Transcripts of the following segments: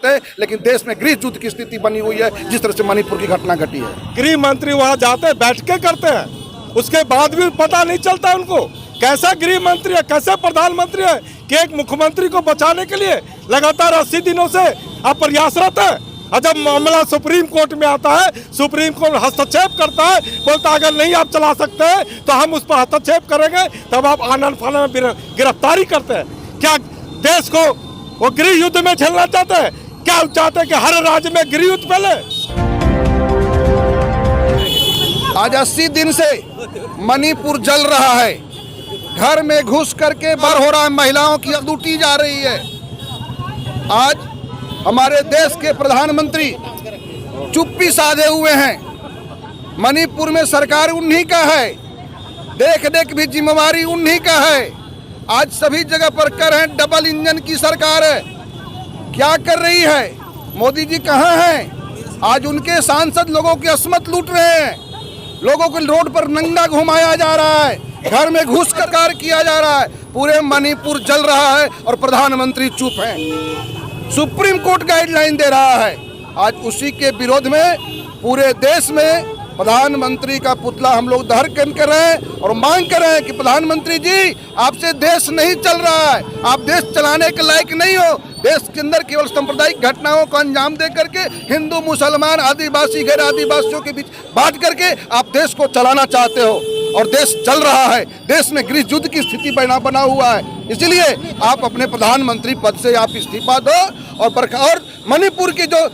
चाहते हैं, लेकिन देश में गृह युद्ध की स्थिति बनी हुई है जिस तरह से मणिपुर की घटना घटी है। गृह मंत्री वहां जाते बैठ के करते हैं, उसके बाद भी पता नहीं चलता उनको कैसा गृह मंत्री है, कैसे प्रधानमंत्री है कि एक मुख्यमंत्री को बचाने के लिए लगातार 80 दिनों से आप प्रयासरत है। और जब मामला सुप्रीम कोर्ट में आता है, सुप्रीम कोर्ट हस्तक्षेप करता है, बोलता अगर नहीं आप चला सकते हैं तो हम उस पर हस्तक्षेप करेंगे, तब आप आनन फानन में गिरफ्तारी करते हैं। क्या देश को वो गृह युद्ध में झेलना चाहते हैं? क्या चाहते हैं कि हर राज्य में गृह युद्ध फैले? आज 80 दिन से मणिपुर जल रहा है, घर में घुस करके बर हो रहा है, महिलाओं की लूटी जा रही है। आज हमारे देश के प्रधानमंत्री चुप्पी साधे हुए हैं। मणिपुर में सरकार उन्हीं का है, देख देख भी जिम्मेवारी उन्हीं का है। आज सभी जगह पर कर रहे हैं, डबल इंजन की सरकार है। क्या कर रही है? मोदी जी कहाँ हैं? आज उनके सांसद लोगों की अस्मत लूट रहे हैं, लोगों को रोड पर नंगा घुमाया जा रहा है, घर में घुस कर कार्य किया जा रहा है। पूरे मणिपुर जल रहा है और प्रधानमंत्री चुप हैं। सुप्रीम कोर्ट गाइडलाइन दे रहा है। आज उसी के विरोध में पूरे देश में प्रधानमंत्री का पुतला हम लोग दहन कर रहे हैं और मांग कर रहे हैं कि प्रधानमंत्री जी, आपसे देश नहीं चल रहा है, आप देश चलाने के लायक नहीं हो। देश के अंदर केवल सांप्रदायिक घटनाओं को अंजाम दे करके हिंदू मुसलमान आदिवासी गैर आदिवासियों के बीच बांट करके आप देश को चलाना चाहते हो और देश चल रहा है। देश में गृह युद्ध की स्थिति बना हुआ है। इसलिए आप अपने प्रधानमंत्री पद से आप इस्तीफा दो और मणिपुर की जो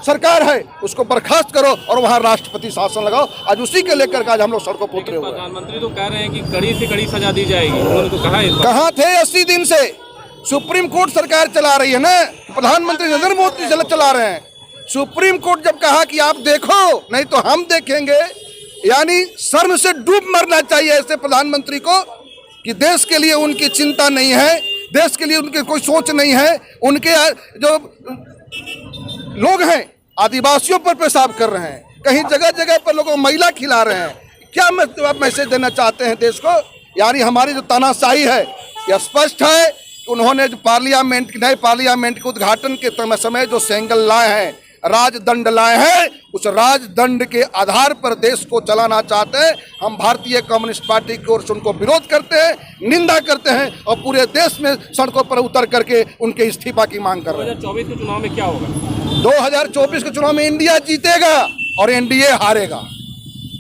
सरकार है उसको बर्खास्त करो और वहाँ राष्ट्रपति शासन लगाओ। आज उसी के लेकर आज हम लोग सड़कों पर उतरे हुए हैं। प्रधानमंत्री तो कह रहे हैं कि कड़ी से कड़ी सजा दी जाएगी, उन्होंने तो कहा है। कहाँ थे 80 दिन से? सुप्रीम कोर्ट सरकार चला रही है ना, प्रधानमंत्री नरेंद्र मोदी चला रहे हैं। सुप्रीम कोर्ट जब कहा कि आप देखो नहीं तो हम देखेंगे, यानी शर्म से डूब मरना चाहिए ऐसे प्रधानमंत्री को कि देश के लिए उनकी चिंता नहीं है, देश के लिए उनकी कोई सोच नहीं है। उनके जो लोग हैं आदिवासियों पर पेशाब कर रहे हैं, कहीं जगह जगह पर लोगों को मैला खिला रहे हैं। क्या मैसेज देना चाहते हैं देश को? यानी हमारी जो तानाशाही है यह स्पष्ट है। उन्होंने जो नए पार्लियामेंट के उद्घाटन के समय जो सेंगल लाए हैं, राजदंड लाए हैं, उस राजदंड के आधार पर देश को चलाना चाहते हैं। हम भारतीय कम्युनिस्ट पार्टी की ओर से उनको विरोध करते हैं, निंदा करते हैं और पूरे देश में सड़कों पर उतर करके उनके इस्तीफा की मांग कर रहे हैं। 2024 के चुनाव में क्या होगा? 2024 के चुनाव में इंडिया जीतेगा और एनडीए हारेगा।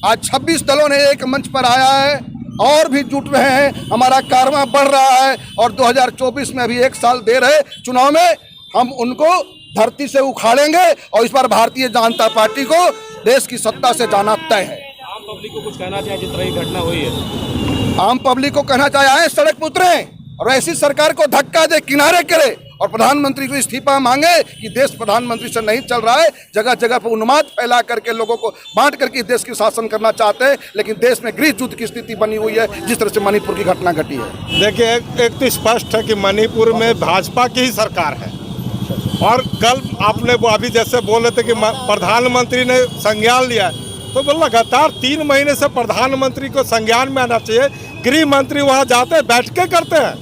आज 26 दलों ने एक मंच पर आया है और भी जुट रहे हैं, हमारा कारवां बढ़ रहा है और 2024 में अभी 1 साल देर है चुनाव में, हम उनको धरती से उखाड़ेंगे और इस बार भारतीय जनता पार्टी को देश की सत्ता से जाना तय है। आम पब्लिक को कुछ कहना चाहिए जिस तरह की घटना हुई है? आम पब्लिक को कहना चाहिए आए सड़क पर उतरे और ऐसी सरकार को धक्का दे, किनारे करे और प्रधानमंत्री को इस्तीफा मांगे कि देश प्रधानमंत्री से नहीं चल रहा है। जगह जगह पर उन्माद फैला करके लोगों को बांट करके देश की शासन करना चाहते हैं, लेकिन देश में गृह युद्ध की स्थिति बनी हुई है जिस तरह से मणिपुर की घटना घटी है। देखिए, एक तो स्पष्ट है कि मणिपुर में भाजपा की ही सरकार है और कल आपने वो अभी जैसे बोले थे कि प्रधानमंत्री ने संज्ञान लिया है, तो वो लगातार 3 महीने से प्रधानमंत्री को संज्ञान में आना चाहिए। गृह मंत्री वहाँ जाते बैठ के करते हैं,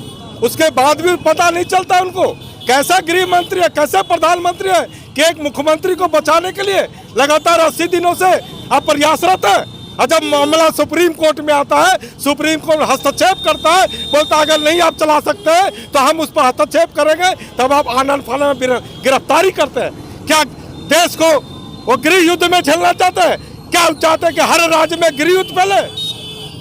उसके बाद भी पता नहीं चलता उनको कैसा गृह मंत्री है, कैसे प्रधानमंत्री है कि एक मुख्यमंत्री को बचाने के लिए लगातार 80 दिनों से आप प्रयासरत है। और जब मामला सुप्रीम कोर्ट में आता है, सुप्रीम कोर्ट हस्तक्षेप करता है, बोलता अगर नहीं आप चला सकते हैं तो हम उस पर हस्तक्षेप करेंगे, तब आप आनन फानन में गिरफ्तारी करते हैं। क्या देश को वो गृह युद्ध में झेलना चाहते हैं? क्या चाहते हैं कि हर राज्य में गृह युद्ध फैले?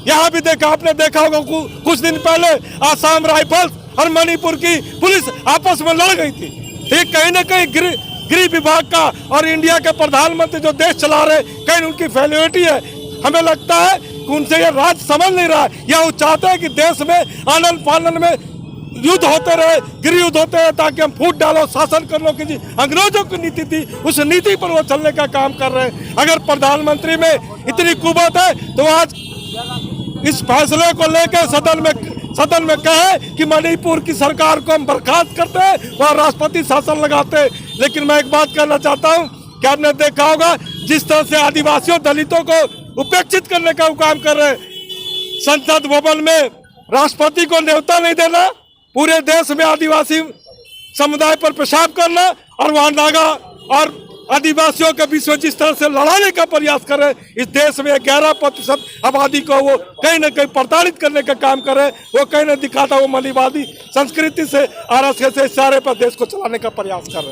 यहाँ भी देखा, आपने देखा होगा कुछ दिन पहले आसाम राइफल्स और मणिपुर की पुलिस आपस में लड़ गई थी। ठीक, कहीं ना कहीं गृह विभाग का और इंडिया के प्रधानमंत्री जो देश चला रहे, कहीं उनकी फेलियरिटी है। हमें लगता है कि उनसे ये राज समझ नहीं रहा है, या वो चाहते हैं कि देश में आनन फानन में युद्ध होते रहे, गृह युद्ध होते रहे, ताकि हम फूट डालो, शासन कर लो, कि अंग्रेजों की नीति थी उस नीति पर वो चलने का काम कर रहे हैं। अगर प्रधानमंत्री में इतनी कुवत है तो आज इस फैसले को लेकर सदन में कहे कि मणिपुर की सरकार को हम बर्खास्त करते हैं, वहाँ राष्ट्रपति शासन लगाते हैं। लेकिन मैं एक बात कहना चाहता हूँ कि आपने देखा होगा जिस तरह से आदिवासियों दलितों को उपेक्षित करने का काम कर रहे हैं। संसद भवन में राष्ट्रपति को न्योता नहीं देना, पूरे देश में आदिवासी समुदाय पर पेशाब करना और वहाँ नागा और आदिवासियों के बीच में जिस तरह से लड़ाने का प्रयास कर रहे हैं, इस देश में 11% आबादी को वो कहीं ना कहीं प्रताड़ित करने का काम कर रहे हैं। वो कहीं ना दिखाता वो मनीवादी संस्कृति से RSS से इशारे पर देश को चलाने का प्रयास कर रहे हैं।